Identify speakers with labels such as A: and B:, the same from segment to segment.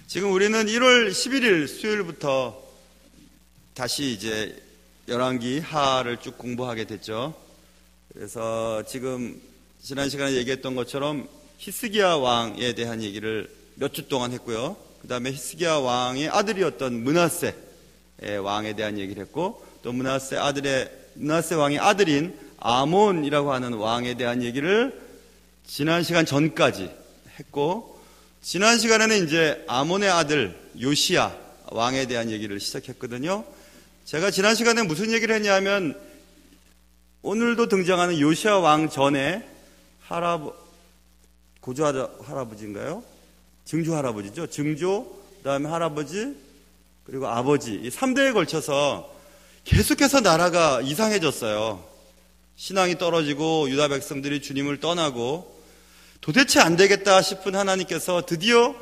A: 지금 우리는 1월 11일 수요일부터 다시 이제 열왕기 하를 쭉 공부하게 됐죠. 그래서 지금 지난 시간에 얘기했던 것처럼 히스기야 왕에 대한 얘기를 몇 주 동안 했고요. 그 다음에 히스기야 왕의 아들이었던 므낫세 왕에 대한 얘기를 했고, 또 므낫세 왕의 아들인 아몬이라고 하는 왕에 대한 얘기를 지난 시간 전까지 했고, 지난 시간에는 이제 아몬의 아들 요시야 왕에 대한 얘기를 시작했거든요. 제가 지난 시간에 무슨 얘기를 했냐면, 오늘도 등장하는 요시야 왕 전에 고조 할아버지인가요? 증조 할아버지죠. 증조, 그 다음에 할아버지, 그리고 아버지, 이 3대에 걸쳐서 계속해서 나라가 이상해졌어요. 신앙이 떨어지고 유다 백성들이 주님을 떠나고, 도대체 안 되겠다 싶은 하나님께서 드디어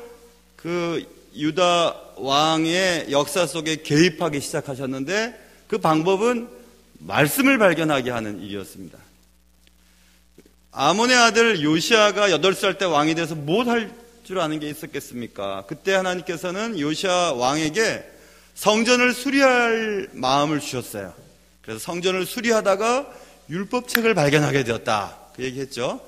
A: 그 유다 왕의 역사 속에 개입하기 시작하셨는데, 그 방법은 말씀을 발견하게 하는 일이었습니다. 아몬의 아들 요시아가 8살 때 왕이 돼서 뭘 할 줄 아는 게 있었겠습니까? 그때 하나님께서는 요시아 왕에게 성전을 수리할 마음을 주셨어요. 그래서 성전을 수리하다가 율법책을 발견하게 되었다, 그 얘기했죠.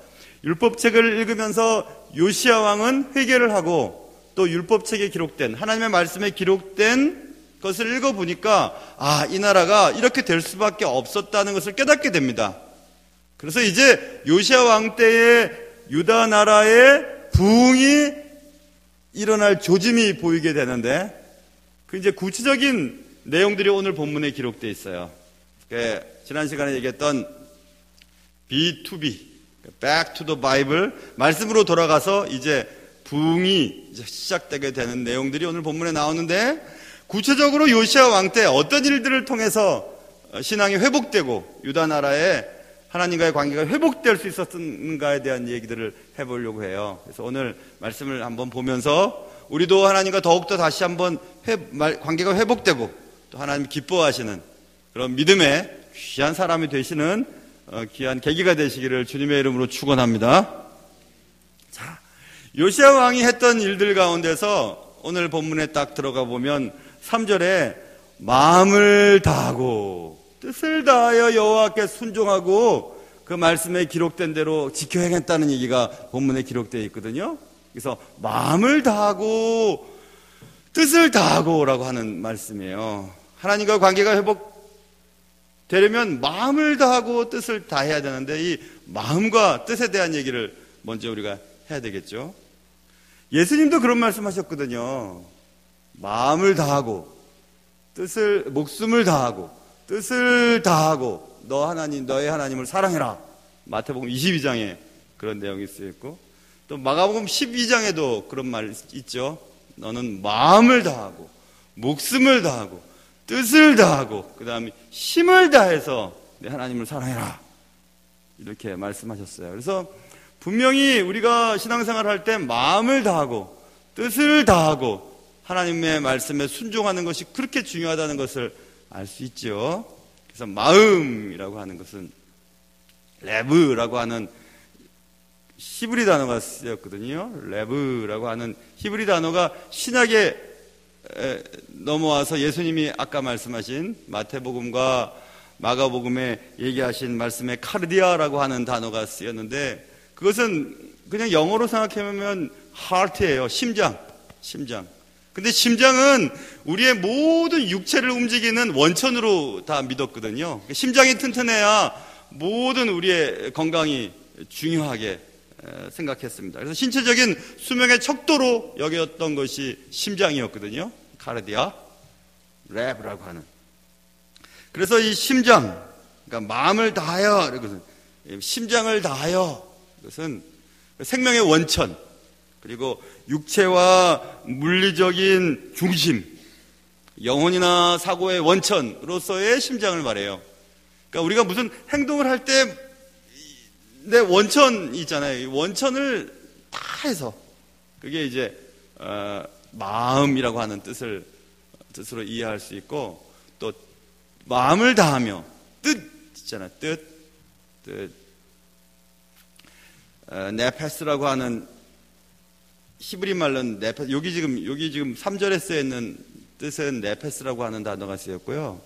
A: 율법책을 읽으면서 요시야 왕은 회개를 하고, 또 율법책에 기록된 하나님의 말씀에 기록된 것을 읽어보니까 이 나라가 이렇게 될 수밖에 없었다는 것을 깨닫게 됩니다. 그래서 이제 요시야 왕 때의 유다 나라의 부흥이 일어날 조짐이 보이게 되는데, 그 이제 구체적인 내용들이 오늘 본문에 기록되어 있어요. 지난 시간에 얘기했던 B2B, Back to the Bible, 말씀으로 돌아가서 이제 부흥이 이제 시작되게 되는 내용들이 오늘 본문에 나오는데, 구체적으로 요시야 왕 때 어떤 일들을 통해서 신앙이 회복되고 유다 나라의 하나님과의 관계가 회복될 수 있었는가에 대한 얘기들을 해보려고 해요. 그래서 오늘 말씀을 한번 보면서 우리도 하나님과 더욱더 다시 한번 관계가 회복되고, 또 하나님 기뻐하시는 그런 믿음의 귀한 사람이 되시는 귀한 계기가 되시기를 주님의 이름으로 축원합니다. 자, 요시야 왕이 했던 일들 가운데서 오늘 본문에 딱 들어가 보면 3절에 마음을 다하고 뜻을 다하여 여호와께 순종하고 그 말씀에 기록된 대로 지켜 행했다는 얘기가 본문에 기록되어 있거든요. 그래서 마음을 다하고 뜻을 다하고라고 하는 말씀이에요. 하나님과 관계가 회복되려면 마음을 다하고 뜻을 다해야 되는데, 이 마음과 뜻에 대한 얘기를 먼저 우리가 해야 되겠죠. 예수님도 그런 말씀하셨거든요. 마음을 다하고 목숨을 다하고 뜻을 다하고 너의 하나님을 사랑해라. 마태복음 22장에 그런 내용이 쓰여있고, 또 마가복음 12장에도 그런 말 있죠. 너는 마음을 다하고 목숨을 다하고 뜻을 다하고 그 다음에 힘을 다해서 내 하나님을 사랑해라, 이렇게 말씀하셨어요. 그래서 분명히 우리가 신앙생활 할 때 마음을 다하고 뜻을 다하고 하나님의 말씀에 순종하는 것이 그렇게 중요하다는 것을 알 수 있죠. 그래서 마음이라고 하는 것은 레브라고 하는 히브리 단어가 쓰였거든요. 레브라고 하는 히브리 단어가 신약에 넘어와서 예수님이 아까 말씀하신 마태복음과 마가복음에 얘기하신 말씀에 카르디아라고 하는 단어가 쓰였는데, 그것은 그냥 영어로 생각해보면 heart예요. 심장. 근데 심장은 우리의 모든 육체를 움직이는 원천으로 다 믿었거든요. 심장이 튼튼해야 모든 우리의 건강이 중요하게 생각했습니다. 그래서 신체적인 수명의 척도로 여겼던 것이 심장이었거든요. 카르디아, 랩이라고 하는. 그래서 이 심장, 그러니까 마음을 다하여, 이것은 심장을 다하여, 이것은 생명의 원천, 그리고 육체와 물리적인 중심, 영혼이나 사고의 원천으로서의 심장을 말해요. 그러니까 우리가 무슨 행동을 할 때 내 원천이 있잖아요. 이 원천을 다 해서 그게 이제 마음이라고 하는 뜻으로 이해할 수 있고, 또 마음을 다하며 뜻 있잖아요. 뜻 네페스라고 하는 히브리 말로는 네페스, 여기 지금 3절에 쓰여 있는 뜻은 네페스라고 하는 단어가 쓰였고요.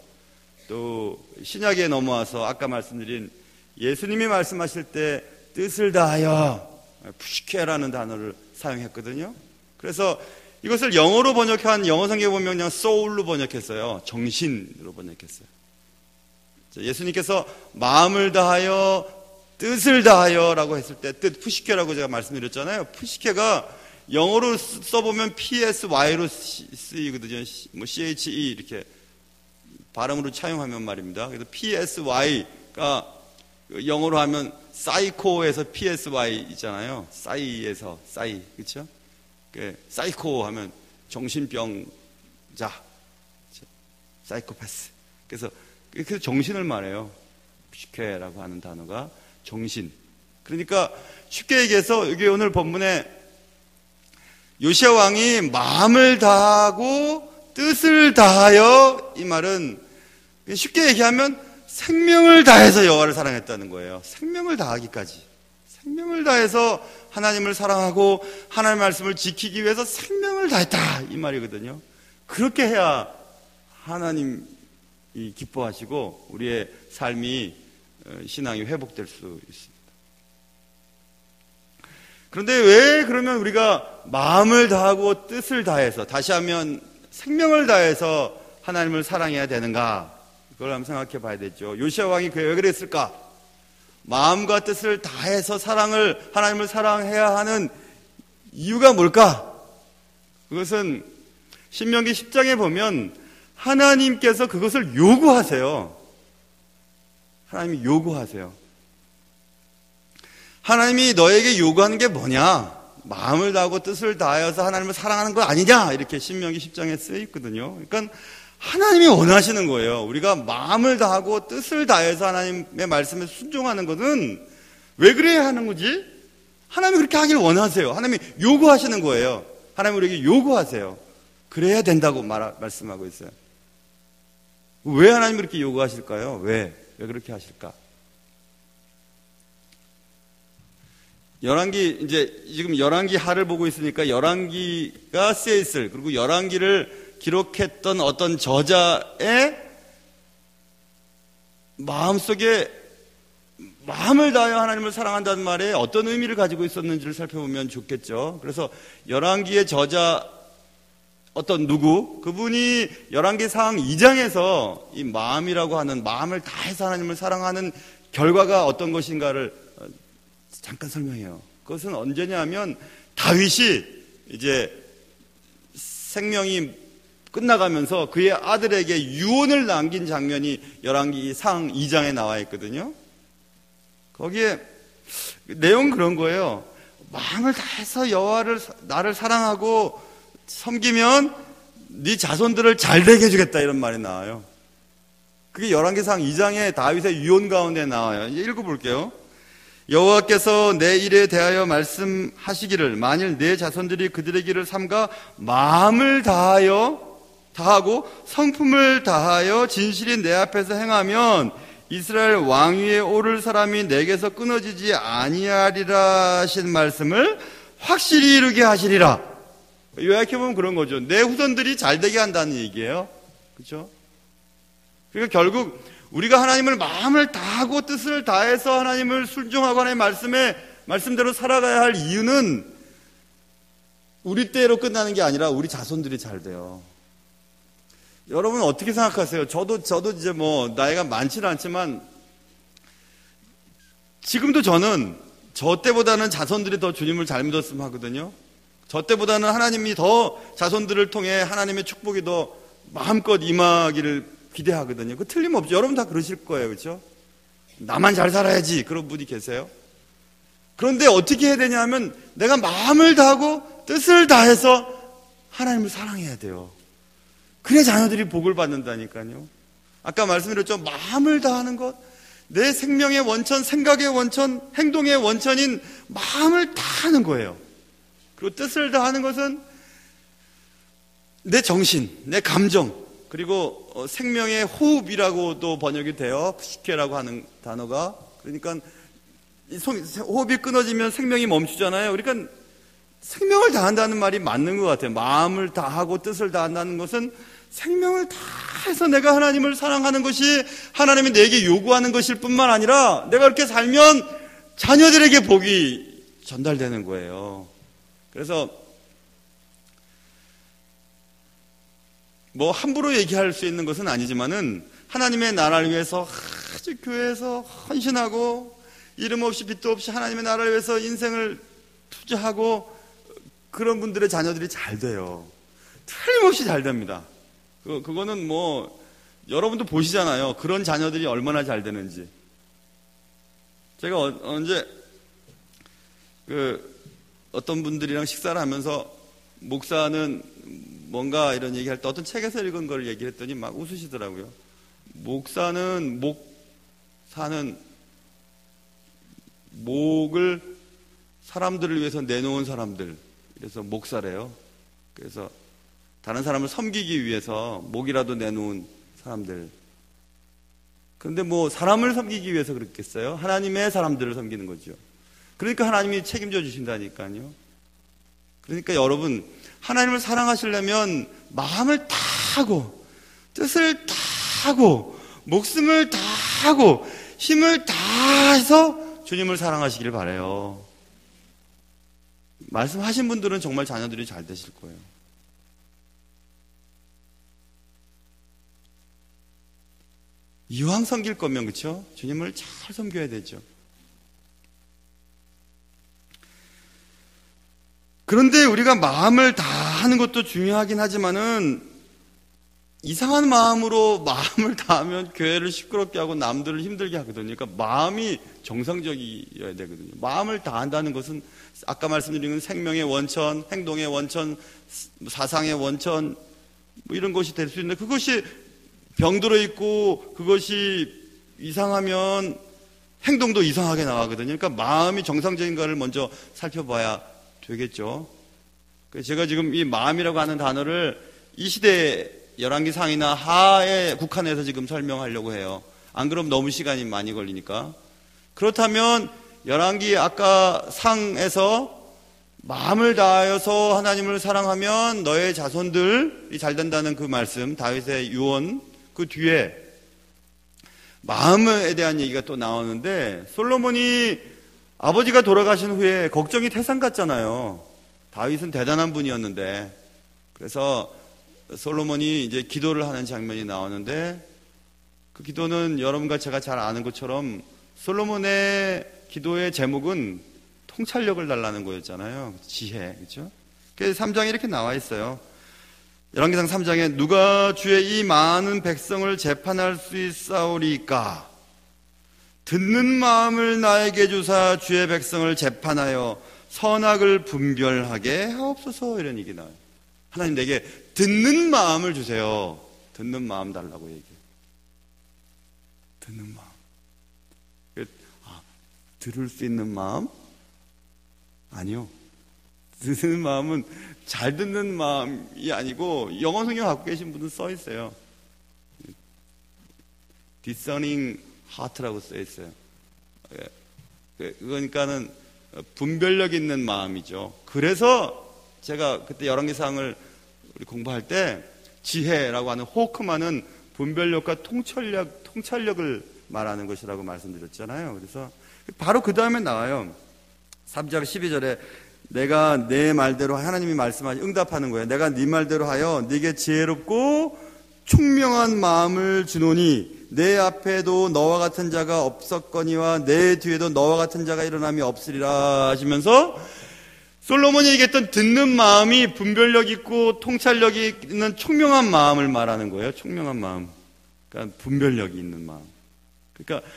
A: 또 신약에 넘어와서 아까 말씀드린 예수님이 말씀하실 때 뜻을 다하여 푸시케라는 단어를 사용했거든요. 그래서 이것을 영어로 번역한 영어 성경에 보면 그냥 soul로 번역했어요. 정신으로 번역했어요. 예수님께서 마음을 다하여 뜻을 다하여라고 했을 때 뜻 푸시케라고 제가 말씀드렸잖아요. 푸시케가 영어로 써보면 PSY로 쓰이거든요. 뭐 CHE 이렇게 발음으로 차용하면 말입니다. 그래서 PSY가 영어로 하면 사이코에서 PSY 있잖아요. 사이에서 사이, 그렇죠? 사이코 하면 정신병자, 사이코패스. 그래서 정신을 말해요. 푸시케라고 하는 단어가 정신. 그러니까 쉽게 얘기해서 여기 오늘 본문에 요시야 왕이 마음을 다하고 뜻을 다하여, 이 말은 쉽게 얘기하면 생명을 다해서 여호와를 사랑했다는 거예요. 생명을 다하기까지. 생명을 다해서 하나님을 사랑하고 하나님의 말씀을 지키기 위해서 생명을 다했다, 이 말이거든요. 그렇게 해야 하나님이 기뻐하시고 우리의 삶이, 신앙이 회복될 수 있습니다. 그런데 왜 그러면 우리가 마음을 다하고 뜻을 다해서, 다시 하면 생명을 다해서 하나님을 사랑해야 되는가? 그걸 한번 생각해 봐야 되죠. 요시야 왕이 왜 그랬을까? 마음과 뜻을 다해서 하나님을 사랑해야 하는 이유가 뭘까? 그것은 신명기 10장에 보면 하나님께서 그것을 요구하세요. 하나님이 요구하세요. 하나님이 너에게 요구하는 게 뭐냐? 마음을 다하고 뜻을 다하여서 하나님을 사랑하는 거 아니냐? 이렇게 신명기 10장에 쓰여 있거든요. 그러니까 하나님이 원하시는 거예요. 우리가 마음을 다하고 뜻을 다해서 하나님의 말씀에 순종하는 것은 왜 그래야 하는 거지? 하나님이 그렇게 하길 원하세요. 하나님이 요구하시는 거예요. 하나님이 우리에게 요구하세요. 그래야 된다고 말씀하고 있어요. 왜 하나님이 그렇게 요구하실까요? 왜 그렇게 하실까? 지금 열왕기 하를 보고 있으니까 열왕기가 쓰여 있을, 그리고 열왕기를 기록했던 어떤 저자의 마음속에 마음을 다하여 하나님을 사랑한다는 말에 어떤 의미를 가지고 있었는지를 살펴보면 좋겠죠. 그래서 열왕기의 저자 어떤 그분이 열왕기 상하 2장에서 이 마음이라고 하는, 마음을 다해서 하나님을 사랑하는 결과가 어떤 것인가를 잠깐 설명해요. 그것은 언제냐 하면 다윗이 이제 생명이 끝나가면서 그의 아들에게 유언을 남긴 장면이 열왕기 상하 2장에 나와 있거든요. 거기에 내용은 그런 거예요. 마음을 다해서 여호와를, 나를 사랑하고 섬기면 네 자손들을 잘되게 해주겠다, 이런 말이 나와요. 그게 열왕기상 2장에 다윗의 유언 가운데 나와요. 이제 읽어볼게요. 여호와께서 내 일에 대하여 말씀하시기를, 만일 내 자손들이 그들의 길을 삼가 마음을 다하고 성품을 다하여 진실이 내 앞에서 행하면 이스라엘 왕위에 오를 사람이 내게서 끊어지지 아니하리라 하신 말씀을 확실히 이루게 하시리라. 요약해보면 그런 거죠. 내 후손들이 잘되게 한다는 얘기예요. 그렇죠? 그러니까 결국 우리가 하나님을 마음을 다하고 뜻을 다해서 하나님을 순종하고 하나님의 말씀대로 살아가야 할 이유는 우리 때로 끝나는 게 아니라 우리 자손들이 잘 돼요. 여러분 어떻게 생각하세요? 저도 이제 뭐 나이가 많지는 않지만 지금도 저는 저 때보다는 자손들이 더 주님을 잘 믿었으면 하거든요. 저 때보다는 하나님이 더 자손들을 통해 하나님의 축복이 더 마음껏 임하기를 기대하거든요. 그 틀림없죠. 여러분 다 그러실 거예요. 그렇죠? 나만 잘 살아야지, 그런 분이 계세요. 그런데 어떻게 해야 되냐 하면 내가 마음을 다하고 뜻을 다해서 하나님을 사랑해야 돼요. 그래 자녀들이 복을 받는다니까요. 아까 말씀드렸죠. 마음을 다하는 것, 내 생명의 원천, 생각의 원천, 행동의 원천인 마음을 다하는 거예요. 그리고 뜻을 다하는 것은 내 정신, 내 감정, 그리고 생명의 호흡이라고도 번역이 돼요. 푸시케라고 하는 단어가. 그러니까 호흡이 끊어지면 생명이 멈추잖아요. 그러니까 생명을 다한다는 말이 맞는 것 같아요. 마음을 다하고 뜻을 다한다는 것은 생명을 다해서 내가 하나님을 사랑하는 것이 하나님이 내게 요구하는 것일 뿐만 아니라 내가 그렇게 살면 자녀들에게 복이 전달되는 거예요. 그래서 뭐 함부로 얘기할 수 있는 것은 아니지만은 하나님의 나라를 위해서 아주 교회에서 헌신하고 이름 없이 빚도 없이 하나님의 나라를 위해서 인생을 투자하고 그런 분들의 자녀들이 잘 돼요. 틀림없이 잘 됩니다. 그거는 뭐 여러분도 보시잖아요. 그런 자녀들이 얼마나 잘 되는지. 제가 언제 어떤 분들이랑 식사를 하면서 목사는 뭔가 이런 얘기할 때 어떤 책에서 읽은 걸 얘기했더니 막 웃으시더라고요. 목사는 사는 목을 사람들을 위해서 내놓은 사람들. 그래서 목사래요. 그래서 다른 사람을 섬기기 위해서 목이라도 내놓은 사람들. 그런데 뭐 사람을 섬기기 위해서 그렇겠어요? 하나님의 사람들을 섬기는 거죠. 그러니까 하나님이 책임져 주신다니까요. 그러니까 여러분, 하나님을 사랑하시려면 마음을 다 하고 뜻을 다 하고 목숨을 다 하고 힘을 다 해서 주님을 사랑하시길 바라요. 말씀하신 분들은 정말 자녀들이 잘 되실 거예요. 이왕 섬길 거면 그렇죠? 주님을 잘 섬겨야 되죠. 그런데 우리가 마음을 다 하는 것도 중요하긴 하지만은 이상한 마음으로 마음을 다하면 교회를 시끄럽게 하고 남들을 힘들게 하거든요. 그러니까 마음이 정상적이어야 되거든요. 마음을 다한다는 것은 아까 말씀드린 생명의 원천, 행동의 원천, 사상의 원천 뭐 이런 것이 될 수 있는데 그것이 병들어 있고 그것이 이상하면 행동도 이상하게 나가거든요. 그러니까 마음이 정상적인가를 먼저 살펴봐야 되겠죠. 제가 지금 이 마음이라고 하는 단어를 이 시대에 열왕기 상이나 하에 국한해서 지금 설명하려고 해요. 안 그러면 너무 시간이 많이 걸리니까. 그렇다면 열왕기 아까 상에서 마음을 다하여서 하나님을 사랑하면 너의 자손들이 잘 된다는 그 말씀, 다윗의 유언, 그 뒤에 마음에 대한 얘기가 또 나오는데 솔로몬이 아버지가 돌아가신 후에 걱정이 태산 같잖아요. 다윗은 대단한 분이었는데 그래서 솔로몬이 이제 기도를 하는 장면이 나오는데 그 기도는 여러분과 제가 잘 아는 것처럼 솔로몬의 기도의 제목은 통찰력을 달라는 거였잖아요. 지혜, 그렇죠? 그래서 3장에 이렇게 나와 있어요. 열왕기상 3장에 누가 주의 이 많은 백성을 재판할 수 있사오리까? 듣는 마음을 나에게 주사 주의 백성을 재판하여 선악을 분별하게 하옵소서 이런 얘기 나와요. 하나님 내게 듣는 마음을 주세요. 듣는 마음 달라고 얘기해요. 듣는 마음. 들을 수 있는 마음? 아니요. 듣는 마음은 잘 듣는 마음이 아니고 영어 성경 갖고 계신 분은 써 있어요. discerning heart라고 써 있어요. 그러니까는 분별력 있는 마음이죠. 그래서 제가 그때 열왕기상을 우리 공부할 때 지혜라고 하는 호크만은 분별력과 통찰력을 말하는 것이라고 말씀드렸잖아요. 그래서 바로 그 다음에 나와요. 3장 12절에 내가 내 말대로 하나님이 말씀하시 응답하는 거예요. 내가 네 말대로 하여 네게 지혜롭고 총명한 마음을 주노니 내 앞에도 너와 같은 자가 없었거니와 내 뒤에도 너와 같은 자가 일어남이 없으리라 하시면서 솔로몬이 얘기했던 듣는 마음이 분별력 있고 통찰력이 있는 총명한 마음을 말하는 거예요. 총명한 마음. 그러니까 분별력이 있는 마음. 그러니까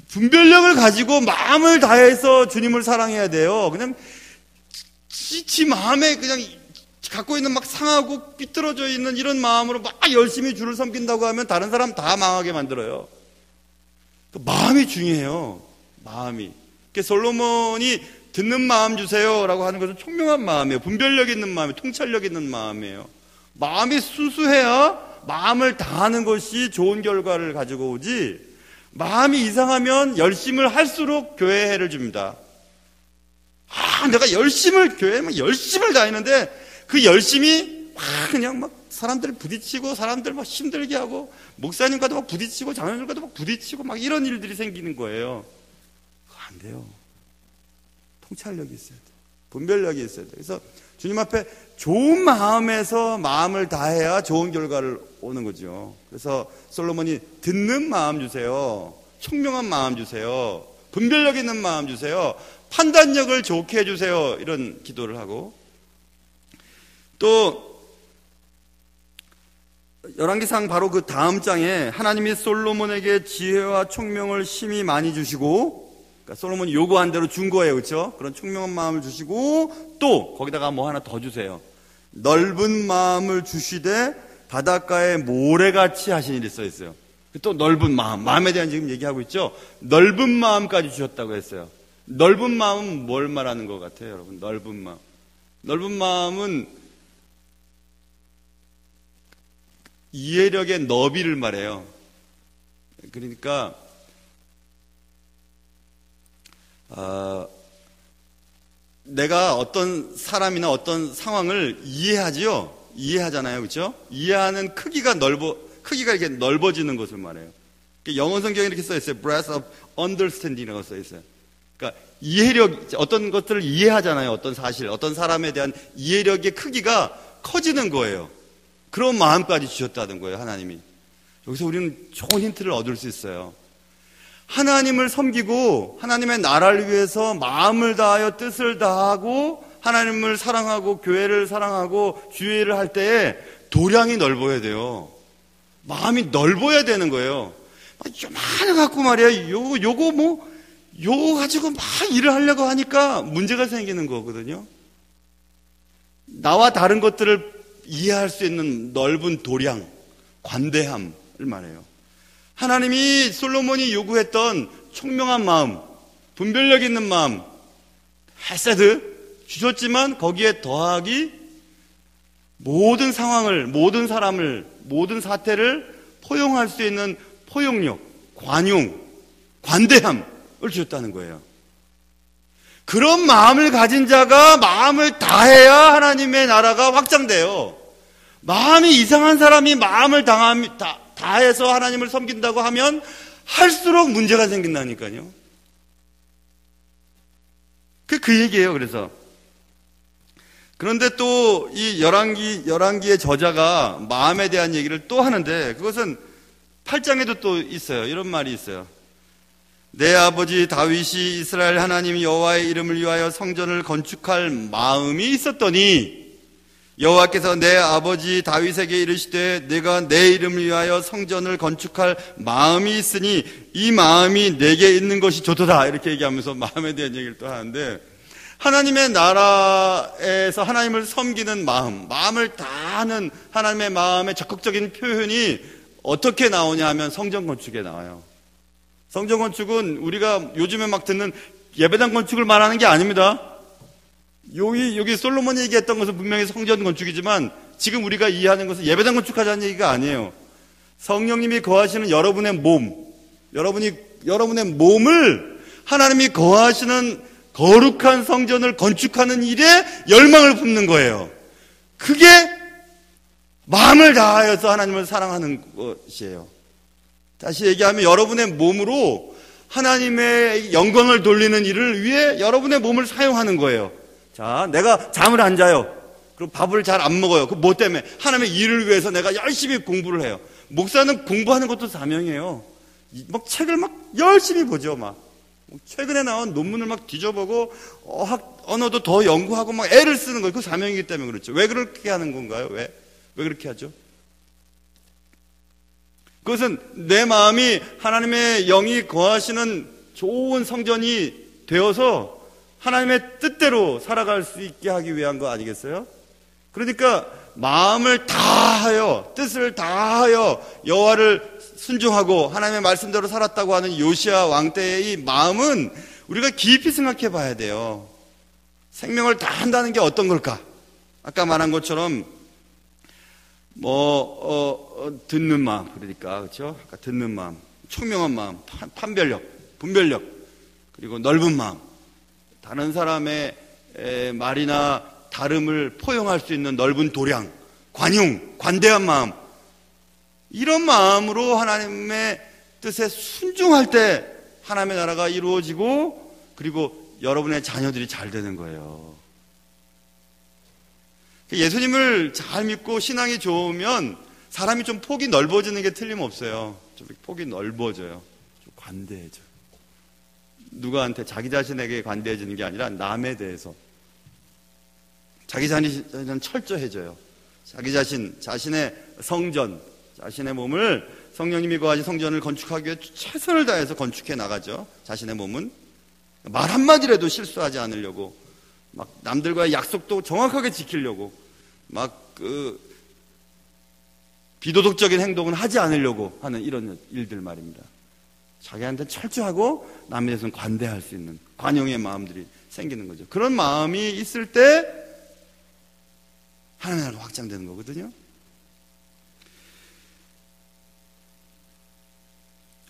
A: 분별력을 가지고 마음을 다해서 주님을 사랑해야 돼요. 그냥 지 마음에 그냥 갖고 있는 막 상하고 삐뚤어져 있는 이런 마음으로 막 열심히 주를 섬긴다고 하면 다른 사람 다 망하게 만들어요. 마음이 중요해요. 마음이. 그러니까 솔로몬이 듣는 마음 주세요라고 하는 것은 총명한 마음이에요. 분별력 있는 마음이에요. 통찰력 있는 마음이에요. 마음이 순수해야 마음을 다하는 것이 좋은 결과를 가지고 오지, 마음이 이상하면 열심을 할수록 교회에 해를 줍니다. 내가 교회에 막 열심을 다했는데 그 열심이 막 그냥 막 사람들 부딪히고 사람들 막 힘들게 하고 목사님과도 막 부딪히고 장로님과도 막 부딪히고 막 이런 일들이 생기는 거예요. 그거 안 돼요. 통찰력이 있어야 돼요. 분별력이 있어야 돼요. 그래서 주님 앞에 좋은 마음에서 마음을 다해야 좋은 결과를 오는 거죠. 그래서 솔로몬이 듣는 마음 주세요. 총명한 마음 주세요. 분별력 있는 마음 주세요. 판단력을 좋게 해주세요. 이런 기도를 하고, 또 열왕기상 바로 그 다음 장에 하나님이 솔로몬에게 지혜와 총명을 심히 많이 주시고, 그러니까 솔로몬이 요구한 대로 준 거예요. 그렇죠? 그런 총명한 마음을 주시고 또 거기다가 뭐 하나 더 주세요. 넓은 마음을 주시되 바닷가에 모래같이 하신 일이 써 있어요. 또 넓은 마음에 대한 지금 얘기하고 있죠. 넓은 마음까지 주셨다고 했어요. 넓은 마음은 뭘 말하는 것 같아요, 여러분? 넓은 마음. 넓은 마음은 이해력의 너비를 말해요. 그러니까 내가 어떤 사람이나 어떤 상황을 이해하지요. 이해하잖아요, 그렇죠? 이해하는 크기가 이렇게 넓어지는 것을 말해요. 영어 성경에 이렇게 써 있어요. breadth of understanding이라고 써 있어요. 그러니까 이해력, 어떤 것들을 이해하잖아요. 어떤 사실, 어떤 사람에 대한 이해력의 크기가 커지는 거예요. 그런 마음까지 주셨다는 거예요, 하나님이. 여기서 우리는 좋은 힌트를 얻을 수 있어요. 하나님을 섬기고 하나님의 나라를 위해서 마음을 다하여 뜻을 다하고 하나님을 사랑하고 교회를 사랑하고 주의를 할 때에 도량이 넓어야 돼요. 마음이 넓어야 되는 거예요. 요만해 갖고 말이야. 요거 가지고 막 일을 하려고 하니까 문제가 생기는 거거든요. 나와 다른 것들을 이해할 수 있는 넓은 도량, 관대함을 말해요. 하나님이 솔로몬이 요구했던 총명한 마음, 분별력 있는 마음, 헤세드 주셨지만 거기에 더하기 모든 상황을, 모든 사람을, 모든 사태를 포용할 수 있는 포용력, 관용, 관대함을 주셨다는 거예요. 그런 마음을 가진 자가 마음을 다해야 하나님의 나라가 확장돼요. 마음이 이상한 사람이 마음을 다해서 하나님을 섬긴다고 하면 할수록 문제가 생긴다니까요. 그 얘기예요. 그런데 또 이 열왕기의 저자가 마음에 대한 얘기를 또 하는데, 그것은 8장에도 또 있어요. 이런 말이 있어요. 내 아버지 다윗이 이스라엘 하나님 여호와의 이름을 위하여 성전을 건축할 마음이 있었더니 여호와께서 내 아버지 다윗에게 이르시되 내가 내 이름을 위하여 성전을 건축할 마음이 있으니 이 마음이 내게 있는 것이 좋도다. 이렇게 얘기하면서 마음에 대한 얘기를 또 하는데, 하나님의 나라에서 하나님을 섬기는 마음을 다하는 하나님의 마음의 적극적인 표현이 어떻게 나오냐 하면 성전 건축에 나와요. 성전 건축은 우리가 요즘에 막 듣는 예배당 건축을 말하는 게 아닙니다. 여기 솔로몬이 얘기했던 것은 분명히 성전 건축이지만 지금 우리가 이해하는 것은 예배당 건축하자는 얘기가 아니에요. 성령님이 거하시는 여러분의 여러분의 몸을 하나님이 거하시는 거룩한 성전을 건축하는 일에 열망을 품는 거예요. 그게 마음을 다하여서 하나님을 사랑하는 것이에요. 다시 얘기하면 여러분의 몸으로 하나님의 영광을 돌리는 일을 위해 여러분의 몸을 사용하는 거예요. 자, 내가 잠을 안 자요. 그리고 밥을 잘 안 먹어요. 그 뭐 때문에? 하나님의 일을 위해서 내가 열심히 공부를 해요. 목사는 공부하는 것도 사명이에요. 막 책을 막 열심히 보죠. 최근에 나온 논문을 막 뒤져보고 언어도 더 연구하고 막 애를 쓰는 거예요. 그 사명이기 때문에 그렇죠. 왜 그렇게 하는 건가요? 왜 그렇게 하죠? 그것은 내 마음이 하나님의 영이 거하시는 좋은 성전이 되어서 하나님의 뜻대로 살아갈 수 있게 하기 위한 거 아니겠어요? 그러니까 마음을 다하여 뜻을 다하여 여호와를 순종하고 하나님의 말씀대로 살았다고 하는 요시야 왕 때의 이 마음은 우리가 깊이 생각해 봐야 돼요. 생명을 다한다는 게 어떤 걸까? 아까 말한 것처럼 듣는 마음, 그러니까 그렇죠? 아까 듣는 마음, 총명한 마음, 판별력, 분별력, 그리고 넓은 마음, 다른 사람의 말이나 다름을 포용할 수 있는 넓은 도량, 관용, 관대한 마음, 이런 마음으로 하나님의 뜻에 순종할 때 하나님의 나라가 이루어지고 그리고 여러분의 자녀들이 잘 되는 거예요. 예수님을 잘 믿고 신앙이 좋으면 사람이 좀 폭이 넓어지는 게 틀림없어요. 좀 폭이 넓어져요. 좀 관대해져요. 누구한테, 자기 자신에게 관대해지는 게 아니라 남에 대해서. 자기 자신은 철저해져요. 자기 자신, 자신의 성전, 자신의 몸을 성령님이 거하신 성전을 건축하기 위해 최선을 다해서 건축해 나가죠. 자신의 몸은. 말 한마디라도 실수하지 않으려고, 막 남들과의 약속도 정확하게 지키려고, 막 비도덕적인 행동은 하지 않으려고 하는 이런 일들 말입니다. 자기한테 철저하고 남에 대해서는 관대할 수 있는 관용의 마음들이 생기는 거죠. 그런 마음이 있을 때 하나님의 나라가 확장되는 거거든요.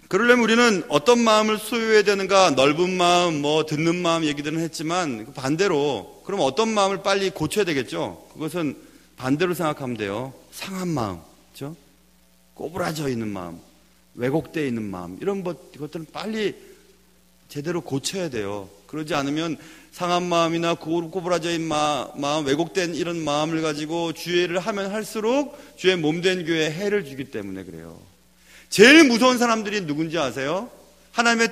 A: 그러려면 우리는 어떤 마음을 소유해야 되는가, 넓은 마음, 듣는 마음 얘기들은 했지만 반대로 그럼 어떤 마음을 빨리 고쳐야 되겠죠. 그것은 반대로 생각하면 돼요. 상한 마음, 그렇죠? 꼬부라져 있는 마음, 왜곡되어 있는 마음, 이런 것들은 빨리 제대로 고쳐야 돼요. 그러지 않으면 상한 마음이나 꼬부라져 있는 마음, 왜곡된 이런 마음을 가지고 주의를 하면 할수록 주의 몸된 교회에 해를 주기 때문에 그래요. 제일 무서운 사람들이 누군지 아세요? 하나님의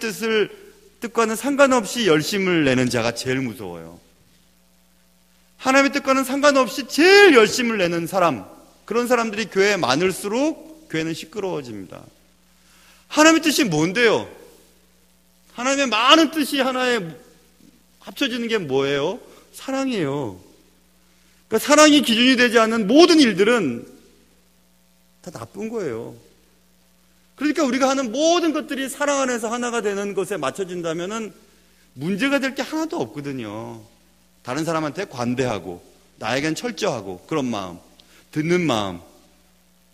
A: 뜻과는 상관없이 열심을 내는 자가 제일 무서워요. 하나님의 뜻과는 상관없이 제일 열심을 내는 사람, 그런 사람들이 교회에 많을수록 교회는 시끄러워집니다. 하나님의 뜻이 뭔데요? 하나님의 많은 뜻이 하나에 합쳐지는 게 뭐예요? 사랑이에요. 그러니까 사랑이 기준이 되지 않는 모든 일들은 다 나쁜 거예요. 그러니까 우리가 하는 모든 것들이 사랑 안에서 하나가 되는 것에 맞춰진다면 문제가 될 게 하나도 없거든요. 다른 사람한테 관대하고 나에겐 철저하고 그런 마음, 듣는 마음,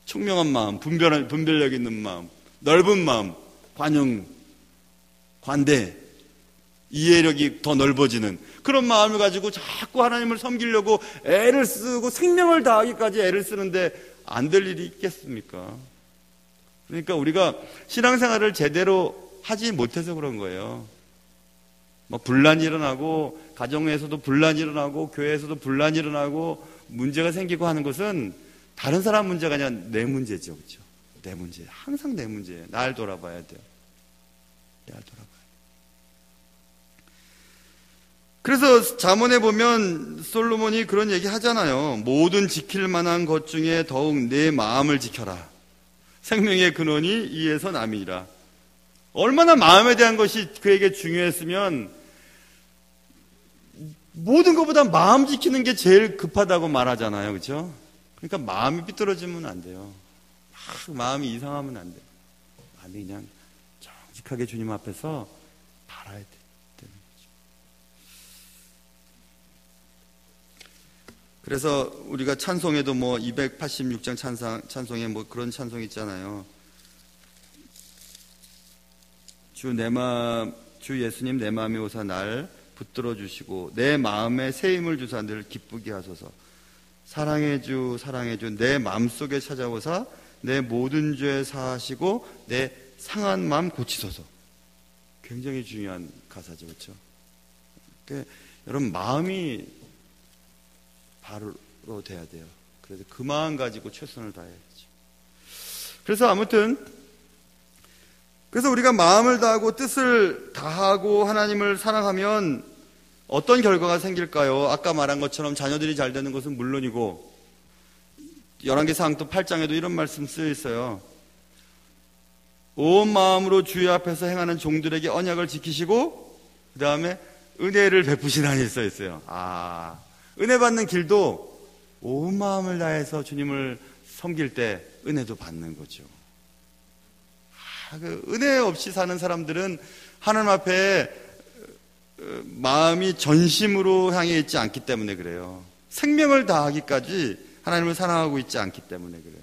A: 총명한 마음, 분별력 있는 마음, 넓은 마음, 관용, 관대, 이해력이 더 넓어지는 그런 마음을 가지고 자꾸 하나님을 섬기려고 애를 쓰고 생명을 다하기까지 애를 쓰는데 안 될 일이 있겠습니까? 그러니까 우리가 신앙생활을 제대로 하지 못해서 그런 거예요. 분란이 일어나고 가정에서도 분란이 일어나고 교회에서도 분란이 일어나고 문제가 생기고 하는 것은 다른 사람 문제가 아니라 내 문제죠. 그렇죠? 내 문제. 항상 내 문제예요. 날 돌아봐야 돼요. 날 돌아봐야 돼요. 그래서 잠언에 보면 솔로몬이 그런 얘기 하잖아요. 모든 지킬 만한 것 중에 더욱 내 마음을 지켜라. 생명의 근원이 이에서 남이라. 얼마나 마음에 대한 것이 그에게 중요했으면 모든 것보다 마음 지키는 게 제일 급하다고 말하잖아요. 그렇죠? 그러니까 마음이 삐뚤어지면 안 돼요. 마음이 이상하면 안 돼요. 마음이 그냥 정직하게 주님 앞에서 바라야 되는 거죠. 그래서 우리가 찬송에도 286장 찬송에 그런 찬송 있잖아요. 주 예수님 내 마음에 오사 날 붙들어 주시고 내 마음에 새 힘을 주사 늘 기쁘게 하소서. 사랑의 주 내 마음속에 찾아오사 내 모든 죄 사하시고 내 상한 마음 고치소서. 굉장히 중요한 가사죠. 그렇죠? 그러니까 여러분 마음이 바로 돼야 돼요. 그래서 그 마음 가지고 최선을 다해야죠. 그래서 아무튼 그래서 우리가 마음을 다하고 뜻을 다하고 하나님을 사랑하면 어떤 결과가 생길까요? 아까 말한 것처럼 자녀들이 잘 되는 것은 물론이고 열왕기 사항도 8장에도 이런 말씀 쓰여 있어요. 온 마음으로 주의 앞에서 행하는 종들에게 언약을 지키시고 그 다음에 은혜를 베푸시라니 써 있어요. 은혜 받는 길도 온 마음을 다해서 주님을 섬길 때 은혜도 받는 거죠. 은혜 없이 사는 사람들은 하나님 앞에 마음이 전심으로 향해 있지 않기 때문에 그래요. 생명을 다하기까지 하나님을 사랑하고 있지 않기 때문에 그래요.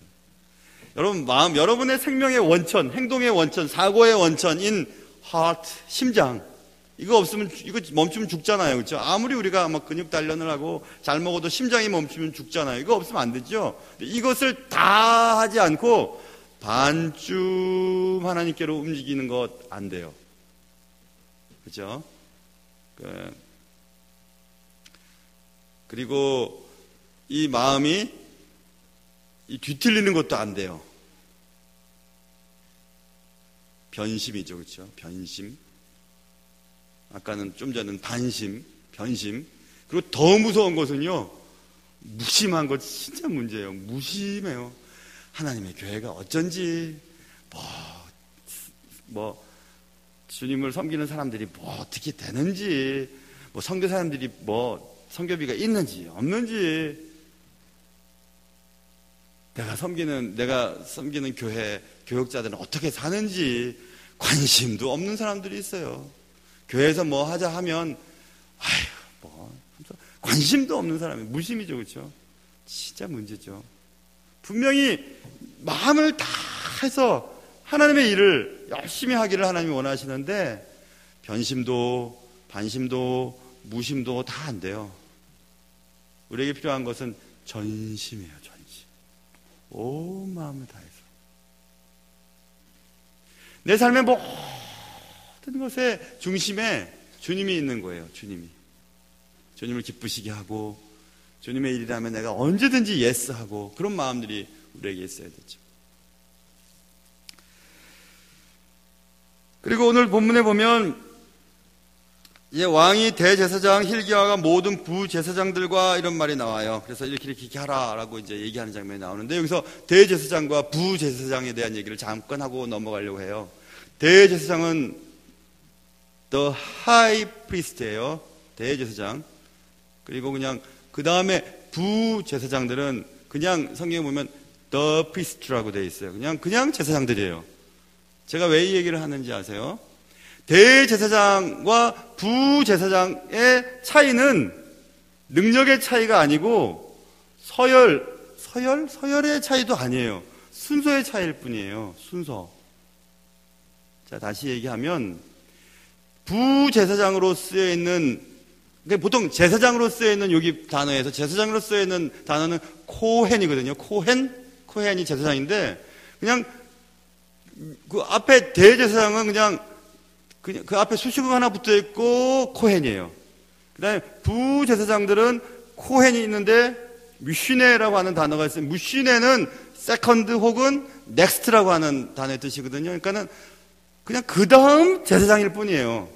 A: 여러분 여러분의 생명의 원천, 행동의 원천, 사고의 원천인 heart, 심장, 이거 없으면, 이거 멈추면 죽잖아요. 그렇죠? 아무리 우리가 막 근육 단련을 하고 잘 먹어도 심장이 멈추면 죽잖아요. 이거 없으면 안 되죠? 이것을 다 하지 않고 반쯤 하나님께로 움직이는 것 안 돼요. 그죠? 그리고 이 마음이 뒤틀리는 것도 안 돼요. 변심이죠. 그렇죠? 변심. 아까는 좀 전에는 반심, 변심. 그리고 더 무서운 것은요, 무심한 것 진짜 문제예요. 무심해요. 하나님의 교회가 어쩐지 주님을 섬기는 사람들이 어떻게 되는지, 선교 사람들이 선교비가 있는지 없는지, 내가 섬기는 교회 교역자들은 어떻게 사는지 관심도 없는 사람들이 있어요. 교회에서 뭐 하자 하면 관심도 없는 사람이 무심이죠. 그렇죠? 진짜 문제죠. 분명히 마음을 다 해서 하나님의 일을 열심히 하기를 하나님이 원하시는데 변심도 반심도 무심도 다 안 돼요. 우리에게 필요한 것은 전심이에요. 전심. 온 마음을 다해서 내 삶의 모든 것의 중심에 주님이 있는 거예요. 주님을 기쁘시게 하고 주님의 일이라면 내가 언제든지 예스하고 그런 마음들이 우리에게 있어야 되죠. 그리고 오늘 본문에 보면 이제 왕이 대제사장 hilki야가 모든 부제사장들과 이런 말이 나와요. 그래서 이렇게 하라라고 이제 얘기하는 장면이 나오는데 여기서 대제사장과 부제사장에 대한 얘기를 잠깐 하고 넘어가려고 해요. 대제사장은 the high priest예요. 대제사장. 그리고 그냥 그 다음에 부제사장들은 그냥 성경에 보면 the priest라고 되어 있어요. 그냥 제사장들이에요. 제가 왜 이 얘기를 하는지 아세요? 대제사장과 부제사장의 차이는 능력의 차이가 아니고 서열의 차이도 아니에요. 순서의 차이일 뿐이에요. 순서. 자, 다시 얘기하면 부제사장으로 쓰여 있는, 보통 제사장으로 쓰여 있는 여기 단어에서 제사장으로 쓰여 있는 단어는 코헨이거든요. 코헨이 제사장인데 그냥 그 앞에 대제사장은 그냥 그 앞에 수식어 하나 붙어 있고 코헨이에요. 그 다음에 부제사장들은 코헨이 있는데 뮤시네라고 하는 단어가 있어요. 뮤시네는 세컨드 혹은 넥스트라고 하는 단어의 뜻이거든요. 그러니까는 그냥 그 다음 제사장일 뿐이에요.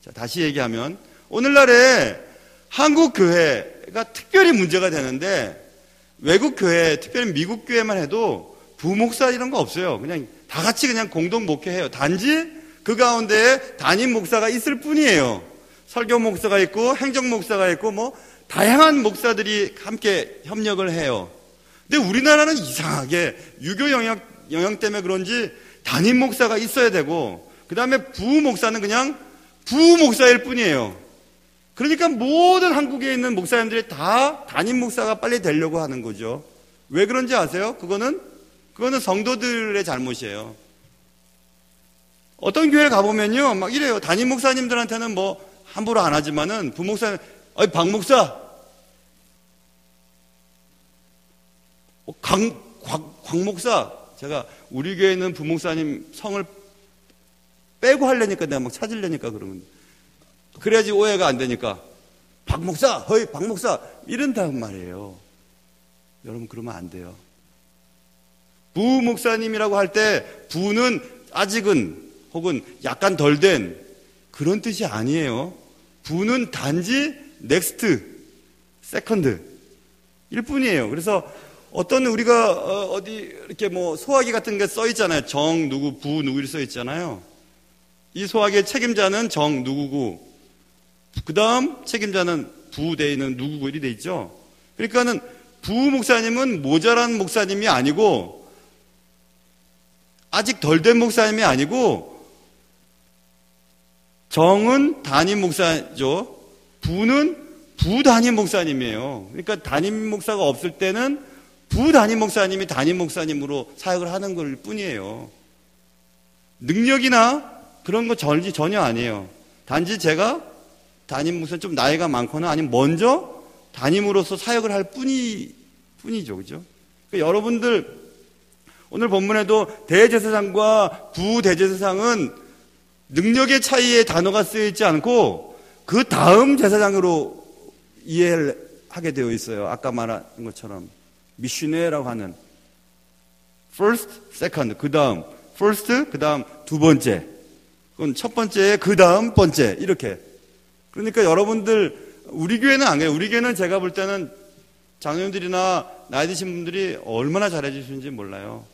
A: 자, 다시 얘기하면 오늘날에 한국 교회가 특별히 문제가 되는데 외국 교회, 특별히 미국 교회만 해도 부목사 이런 거 없어요. 그냥 다 같이 그냥 공동 목회해요. 단지 그 가운데에 담임 목사가 있을 뿐이에요. 설교 목사가 있고 행정 목사가 있고 다양한 목사들이 함께 협력을 해요. 근데 우리나라는 이상하게 유교 영향 때문에 그런지 담임 목사가 있어야 되고 그 다음에 부목사는 그냥 부목사일 뿐이에요. 그러니까 모든 한국에 있는 목사님들이 다 담임 목사가 빨리 되려고 하는 거죠. 왜 그런지 아세요? 그거는 성도들의 잘못이에요. 어떤 교회 가보면요, 막 이래요. 담임 목사님들한테는 함부로 안 하지만은 부목사는, 박 목사, 광 목사, 제가 우리 교회에 있는 부목사님 성을 빼고 하려니까 내가 막 찾으려니까 그러면 그래야지 오해가 안 되니까 박 목사, 박 목사 이런단 말이에요. 여러분 그러면 안 돼요. 부목사님이라고 할 때 부는 아직은 혹은 약간 덜 된 그런 뜻이 아니에요. 부는 단지 넥스트, 세컨드 일 뿐이에요. 그래서 어떤 우리가 어디 이렇게 소화기 같은 게 써 있잖아요. 정 누구, 부 누구 써 있잖아요. 이 소화기의 책임자는 정 누구고 그 다음 책임자는 부 대에는 누구고 이리 돼 있죠. 그러니까는 부 목사님은 모자란 목사님이 아니고 아직 덜 된 목사님이 아니고 정은 담임 목사죠. 부는 부담임 목사님이에요. 그러니까 담임 목사가 없을 때는 부담임 목사님이 담임 목사님으로 사역을 하는 걸 뿐이에요. 능력이나 그런 거 전혀 아니에요. 단지 제가 담임 목사는 좀 나이가 많거나 아니면 먼저 담임으로서 사역을 할 뿐이죠. 그죠? 그러니까 여러분들, 오늘 본문에도 대제사장과 부대제사장은 능력의 차이의 단어가 쓰여 있지 않고 그 다음 제사장으로 이해를 하게 되어 있어요. 아까 말한 것처럼. 미슈네라고 하는 first, second, 그 다음 first, 그 다음 두 번째, 그건 첫 번째, 그 다음 번째, 이렇게. 그러니까 여러분들, 우리 교회는 안 그래요. 우리 교회는 제가 볼 때는 장로님들이나 나이 드신 분들이 얼마나 잘해 주시는지 몰라요.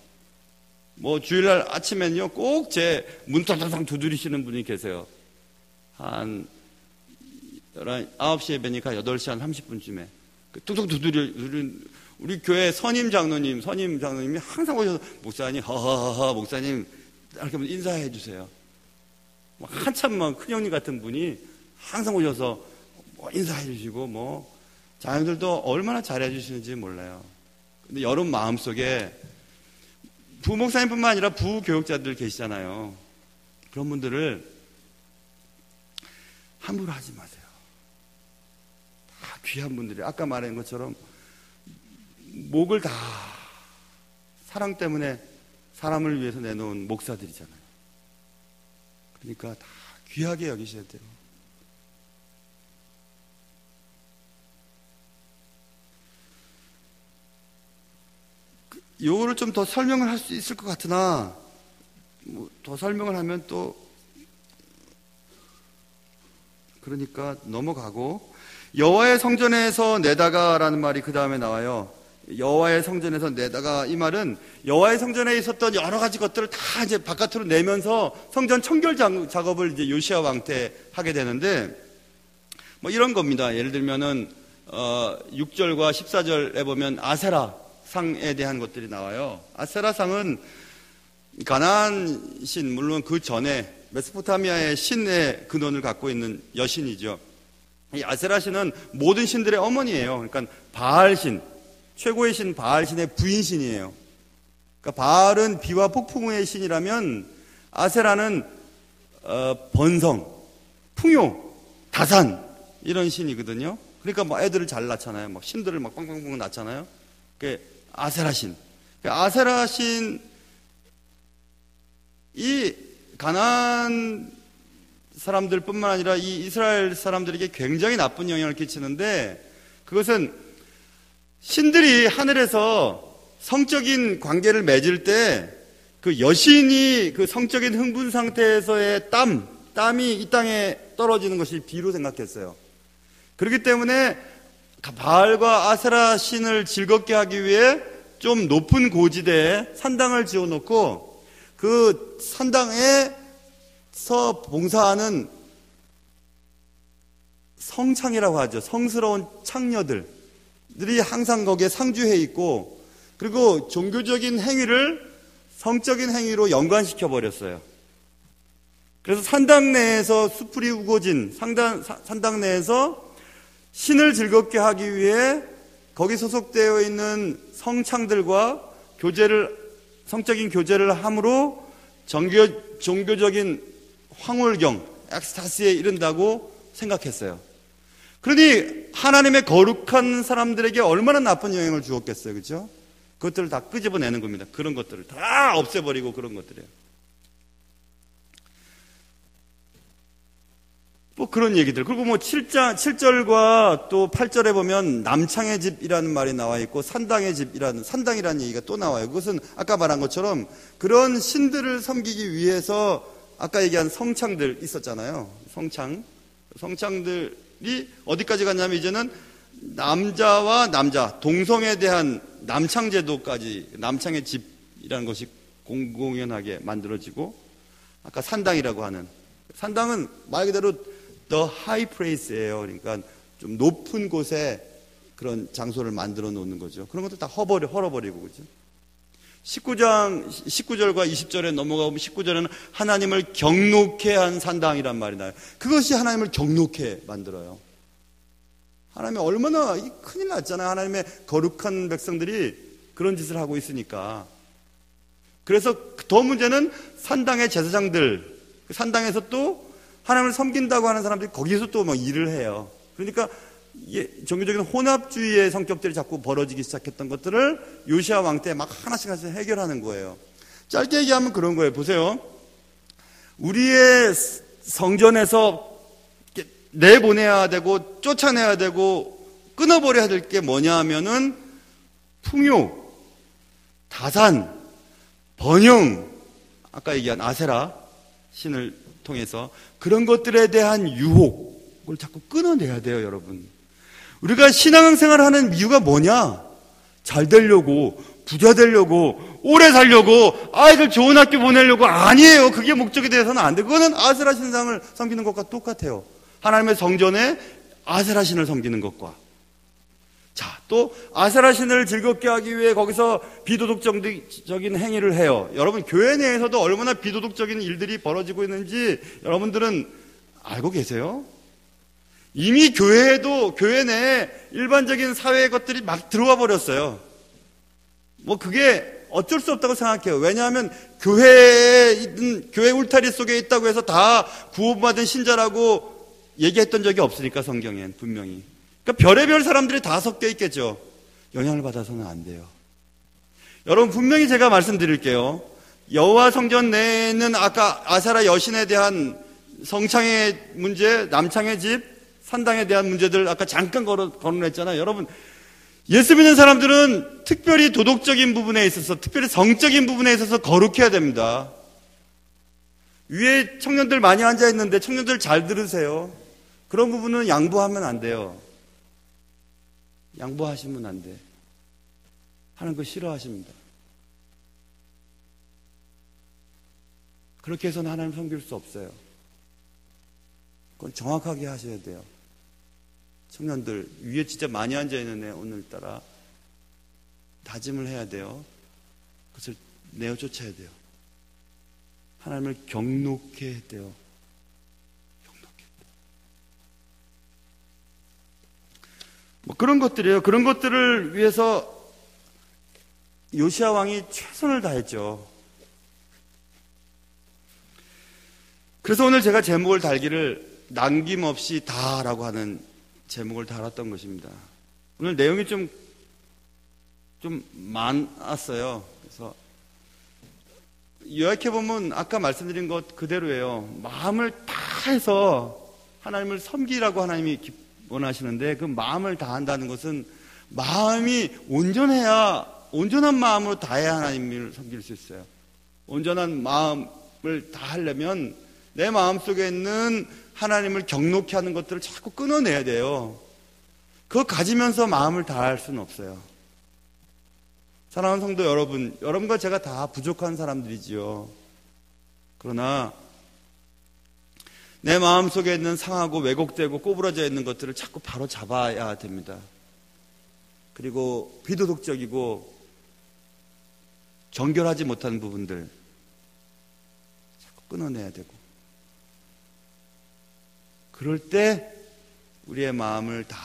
A: 뭐 주일날 아침엔요 꼭 제 문 탕탕탕 두드리시는 분이 계세요. 한 9시에 뵈니까 8시 한 30분쯤에 뚝뚝 두드리는 우리 교회 선임 장로님이 항상 오셔서 목사님, 허허허 목사님 이렇게 인사해 주세요. 한참 큰 형님 같은 분이 항상 오셔서 인사해 주시고 자녀들도 얼마나 잘해 주시는지 몰라요. 근데 여러분 마음속에 부목사님뿐만 아니라 부교육자들 계시잖아요. 그런 분들을 함부로 하지 마세요. 다 귀한 분들이 아까 말한 것처럼 목을 다 사랑 때문에 사람을 위해서 내놓은 목사들이잖아요. 그러니까 다 귀하게 여기셔야 돼요. 요거를 좀 더 설명을 할 수 있을 것 같으나 더 설명을 하면 또 그러니까 넘어가고, 여호와의 성전에서 내다가라는 말이 그 다음에 나와요. 여호와의 성전에서 내다가, 이 말은 여호와의 성전에 있었던 여러 가지 것들을 다 이제 바깥으로 내면서 성전 청결 작업을 이제 요시야 왕 때 하게 되는데 이런 겁니다. 예를 들면은 6절과 14절에 보면 아세라 상에 대한 것들이 나와요. 아세라 상은 가나안 신, 물론 그 전에 메소포타미아의 신의 근원을 갖고 있는 여신이죠. 이 아세라 신은 모든 신들의 어머니예요. 그러니까 바알 신, 최고의 신 바알 신의 부인신이에요. 그러니까 바알은 비와 폭풍의 신이라면 아세라는 번성, 풍요, 다산 이런 신이거든요. 그러니까 애들을 잘 낳잖아요. 신들을 빵빵빵 낳잖아요. 그 아세라 신. 아세라 신이 가나안 사람들뿐만 아니라 이 이스라엘 사람들에게 굉장히 나쁜 영향을 끼치는데, 그것은 신들이 하늘에서 성적인 관계를 맺을 때 그 여신이 그 성적인 흥분 상태에서의 땀이 이 땅에 떨어지는 것이 비로 생각했어요. 그렇기 때문에 바알과 아세라 신을 즐겁게 하기 위해 좀 높은 고지대에 산당을 지어놓고 그 산당에서 봉사하는 성창이라고 하죠. 성스러운 창녀들이 항상 거기에 상주해 있고, 그리고 종교적인 행위를 성적인 행위로 연관시켜 버렸어요. 그래서 산당 내에서 수풀이 우거진 산당 내에서 신을 즐겁게 하기 위해 거기 소속되어 있는 성창들과 성적인 교제를 함으로 종교적인 황홀경, 엑스타시에 이른다고 생각했어요. 그러니 하나님의 거룩한 사람들에게 얼마나 나쁜 영향을 주었겠어요. 그렇죠? 그것들을 다 끄집어내는 겁니다. 그런 것들을 다 없애버리고 그런 것들이에요. 그런 얘기들. 그리고 7절과 또 8절에 보면 남창의 집이라는 말이 나와 있고 산당이라는 얘기가 또 나와요. 그것은 아까 말한 것처럼 그런 신들을 섬기기 위해서 아까 얘기한 성창들 있었잖아요. 성창들이 어디까지 갔냐면 이제는 남자와 남자, 동성에 대한 남창제도까지, 남창의 집이라는 것이 공공연하게 만들어지고, 아까 산당이라고 하는, 산당은 말 그대로 the high place예요. 그러니까 좀 높은 곳에 그런 장소를 만들어 놓는 거죠. 그런 것도 다 헐어버리고, 그죠? 19절과 20절에 넘어가보면 19절에는 하나님을 경노케 한 산당이란 말이 나요. 그것이 하나님을 경노케 만들어요. 하나님이 얼마나 큰일 났잖아요. 하나님의 거룩한 백성들이 그런 짓을 하고 있으니까. 그래서 더 문제는 산당의 제사장들, 산당에서 또 하나님을 섬긴다고 하는 사람들이 거기서 또 막 일을 해요. 그러니까 종교적인 혼합주의의 성격들이 자꾸 벌어지기 시작했던 것들을 요시야 왕 때 막 하나씩 해결하는 거예요. 짧게 얘기하면 그런 거예요. 보세요. 우리의 성전에서 내보내야 되고 쫓아내야 되고 끊어버려야 될 게 뭐냐 하면은 풍요, 다산, 번영, 아까 얘기한 아세라 신을 통해서 그런 것들에 대한 유혹을 자꾸 끊어내야 돼요, 여러분. 우리가 신앙생활을 하는 이유가 뭐냐? 잘 되려고, 부자 되려고, 오래 살려고, 아이들 좋은 학교 보내려고. 아니에요. 그게 목적이 되어서는 안 돼. 그거는 아세라 신상을 섬기는 것과 똑같아요. 하나님의 성전에 아세라 신을 섬기는 것과. 자, 또 아세라 신을 즐겁게 하기 위해 거기서 비도덕적인 행위를 해요. 여러분, 교회 내에서도 얼마나 비도덕적인 일들이 벌어지고 있는지 여러분들은 알고 계세요? 이미 교회에도 교회 내에 일반적인 사회의 것들이 막 들어와 버렸어요. 뭐 그게 어쩔 수 없다고 생각해요. 왜냐하면 교회에 있는, 교회 울타리 속에 있다고 해서 다 구원받은 신자라고 얘기했던 적이 없으니까 성경엔 분명히. 그러니까 별의별 사람들이 다 섞여 있겠죠. 영향을 받아서는 안 돼요. 여러분, 분명히 제가 말씀드릴게요. 여호와 성전 내에 있는 아까 아세라 여신에 대한 성창의 문제, 남창의 집, 산당에 대한 문제들 아까 잠깐 거론했잖아요. 여러분, 예수 믿는 사람들은 특별히 도덕적인 부분에 있어서, 특별히 성적인 부분에 있어서 거룩해야 됩니다. 위에 청년들 많이 앉아 있는데 청년들 잘 들으세요. 그런 부분은 양보하면 안 돼요. 양보하시면 안 돼. 하는 거 싫어하십니다. 그렇게 해서는 하나님 섬길 수 없어요. 그건 정확하게 하셔야 돼요. 청년들 위에 진짜 많이 앉아있는 애 오늘따라 다짐을 해야 돼요. 그것을 내어 쫓아야 돼요. 하나님을 경록해 해야 돼요. 경록해. 뭐 그런 것들이에요. 그런 것들을 위해서 요시야 왕이 최선을 다했죠. 그래서 오늘 제가 제목을 달기를 남김없이 다라고 하는 제목을 달았던 것입니다. 오늘 내용이 좀 많았어요. 그래서 요약해보면 아까 말씀드린 것 그대로예요. 마음을 다해서 하나님을 섬기라고 하나님이 원하시는데 그 마음을 다한다는 것은 마음이 온전한 마음으로 다해야 하나님을 섬길 수 있어요. 온전한 마음을 다하려면 내 마음속에 있는 하나님을 경록히 하는 것들을 자꾸 끊어내야 돼요. 그거 가지면서 마음을 다할 수는 없어요. 사랑하는 성도 여러분, 여러분과 제가 다 부족한 사람들이지요. 그러나 내 마음속에 있는 상하고 왜곡되고 꼬부라져 있는 것들을 자꾸 바로 잡아야 됩니다. 그리고 비도덕적이고 정결하지 못한 부분들 자꾸 끊어내야 되고, 그럴 때 우리의 마음을 다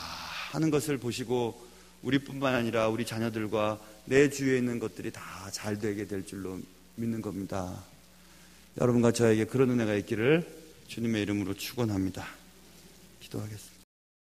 A: 하는 것을 보시고 우리뿐만 아니라 우리 자녀들과 내 주위에 있는 것들이 다 잘 되게 될 줄로 믿는 겁니다. 여러분과 저에게 그런 은혜가 있기를 주님의 이름으로 축원합니다. 기도하겠습니다.